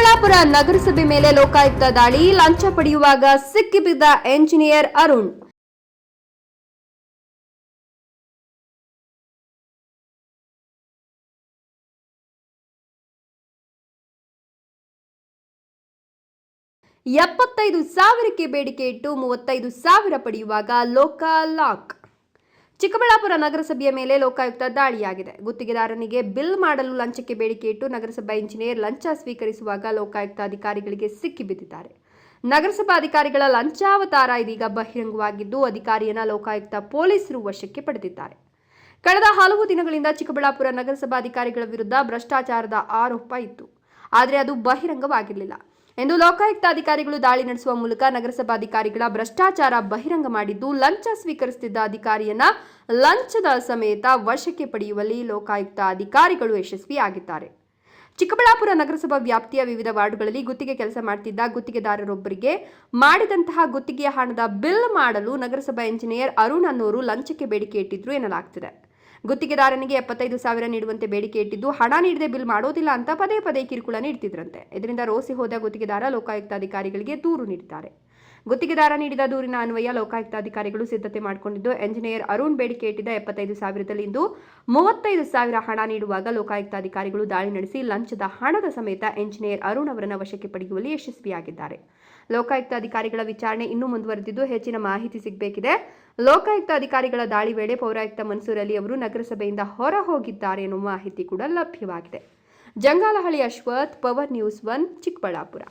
ಚಿಕ್ಕಬಳ್ಳಾಪುರ ನಗರಸಭೆ ಮೇಲೆ ಲೋಕಾಯುಕ್ತ ದಾಳಿ, ಲಂಚ ಪಡೆಯುವಾಗ ಸಿಕ್ಕಿಬಿದ್ದ ಎಂಜಿನಿಯರ್ ಅರುಣ್. $75,000ಕ್ಕೆ ಬೇಡಿಕೆ ಇಟ್ಟು 35,000 ಪಡೆಯುವಾಗ ಲಾಕ್. ಚಿಕ್ಕಬಳ್ಳಾಪುರ ನಗರಸಭೆಯ ಮೇಲೆ ಲೋಕಾಯುಕ್ತ ದಾಳಿಯಾಗಿದೆ. ಗುತ್ತಿಗೆದಾರನಿಗೆ ಬಿಲ್ ಮಾಡಲು ಲಂಚಕ್ಕೆ ಬೇಡಿಕೆ ಇಟ್ಟು ನಗರಸಭಾ ಇಂಜಿನಿಯರ್ ಲಂಚ ಸ್ವೀಕರಿಸುವಾಗ ಲೋಕಾಯುಕ್ತ ಅಧಿಕಾರಿಗಳಿಗೆ ಸಿಕ್ಕಿಬಿದ್ದಿದ್ದಾರೆ. ನಗರಸಭಾ ಅಧಿಕಾರಿಗಳ ಲಂಚಾವತಾರ ಇದೀಗ ಬಹಿರಂಗವಾಗಿದ್ದು, ಅಧಿಕಾರಿಯನ್ನ ಲೋಕಾಯುಕ್ತ ಪೊಲೀಸರು ವಶಕ್ಕೆ ಪಡೆದಿದ್ದಾರೆ. ಕಳೆದ ಹಲವು ದಿನಗಳಿಂದ ಚಿಕ್ಕಬಳ್ಳಾಪುರ ನಗರಸಭಾ ಅಧಿಕಾರಿಗಳ ವಿರುದ್ಧ ಭ್ರಷ್ಟಾಚಾರದ ಆರೋಪ ಇತ್ತು. ಆದರೆ ಅದು ಬಹಿರಂಗವಾಗಿರಲಿಲ್ಲ ಎಂದು ಲೋಕಾಯುಕ್ತ ಅಧಿಕಾರಿಗಳು ದಾಳಿ ನಡೆಸುವ ಮೂಲಕ ನಗರಸಭಾಧಿಕಾರಿಗಳ ಭ್ರಷ್ಟಾಚಾರ ಬಹಿರಂಗ ಮಾಡಿದ್ದು, ಲಂಚ ಸ್ವೀಕರಿಸುತ್ತಿದ್ದ ಅಧಿಕಾರಿಯನ್ನ ಲಂಚದ ಸಮೇತ ವಶಕ್ಕೆ ಪಡೆಯುವಲ್ಲಿ ಲೋಕಾಯುಕ್ತ ಅಧಿಕಾರಿಗಳು ಯಶಸ್ವಿಯಾಗಿದ್ದಾರೆ. ಚಿಕ್ಕಬಳ್ಳಾಪುರ ನಗರಸಭಾ ವ್ಯಾಪ್ತಿಯ ವಿವಿಧ ವಾರ್ಡ್ಗಳಲ್ಲಿ ಗುತ್ತಿಗೆ ಕೆಲಸ ಮಾಡುತ್ತಿದ್ದ ಗುತ್ತಿಗೆದಾರರೊಬ್ಬರಿಗೆ ಮಾಡಿದಂತಹ ಗುತ್ತಿಗೆಯ ಹಣದ ಬಿಲ್ ಮಾಡಲು ನಗರಸಭಾ ಇಂಜಿನಿಯರ್ ಅರುಣ್ ಅನ್ನೋರು ಲಂಚಕ್ಕೆ ಬೇಡಿಕೆ ಇಟ್ಟಿದ್ರು ಎನ್ನಲಾಗ್ತಿದೆ. ಗುತ್ತಿಗೆದಾರನಿಗೆ 75,000 ನೀಡುವಂತೆ ಬೇಡಿಕೆ ಇಟ್ಟಿದ್ದು, ಹಣ ನೀಡದೆ ಬಿಲ್ ಮಾಡೋದಿಲ್ಲ ಅಂತ ಪದೇ ಕಿರುಕುಳ ನೀಡುತ್ತಿದ್ರಂತೆ. ಇದರಿಂದ ರೋಸಿ ಹೋದ ಗುತ್ತಿಗೆದಾರ ಲೋಕಾಯುಕ್ತ ಅಧಿಕಾರಿಗಳಿಗೆ ದೂರು ನೀಡಿದ್ದಾರೆ. ಗುತ್ತಿಗೆದಾರ ನೀಡಿದ ದೂರಿನ ಅನ್ವಯ ಲೋಕಾಯುಕ್ತ ಅಧಿಕಾರಿಗಳು ಸಿದ್ಧತೆ ಮಾಡಿಕೊಂಡಿದ್ದು, ಎಂಜಿನಿಯರ್ ಅರುಣ್ ಬೇಡಿಕೆ ಇಟ್ಟಿದ್ದ 75,000ದಲ್ಲಿ ಇಂದು 35,000 ಹಣ ನೀಡುವಾಗ ಲೋಕಾಯುಕ್ತ ಅಧಿಕಾರಿಗಳು ದಾಳಿ ನಡೆಸಿ ಲಂಚದ ಹಣದ ಸಮೇತ ಎಂಜಿನಿಯರ್ ಅರುಣ್ ಅವರನ್ನು ವಶಕ್ಕೆ ಪಡೆಯುವಲ್ಲಿ ಯಶಸ್ವಿಯಾಗಿದ್ದಾರೆ. ಲೋಕಾಯುಕ್ತ ಅಧಿಕಾರಿಗಳ ವಿಚಾರಣೆ ಇನ್ನೂ ಮುಂದುವರೆದಿದ್ದು, ಹೆಚ್ಚಿನ ಮಾಹಿತಿ ಸಿಗಬೇಕಿದೆ. ಲೋಕಾಯುಕ್ತ ಅಧಿಕಾರಿಗಳ ದಾಳಿ ವೇಳೆ ಪೌರಾಯುಕ್ತ ಮನ್ಸೂರ್ ಅಲಿ ಅವರು ನಗರಸಭೆಯಿಂದ ಹೊರ ಹೋಗಿದ್ದಾರೆ ಎನ್ನುವ ಮಾಹಿತಿ ಕೂಡ ಲಭ್ಯವಾಗಿದೆ. Jangalahalli Ashwath, power news 1, Chikkaballapur.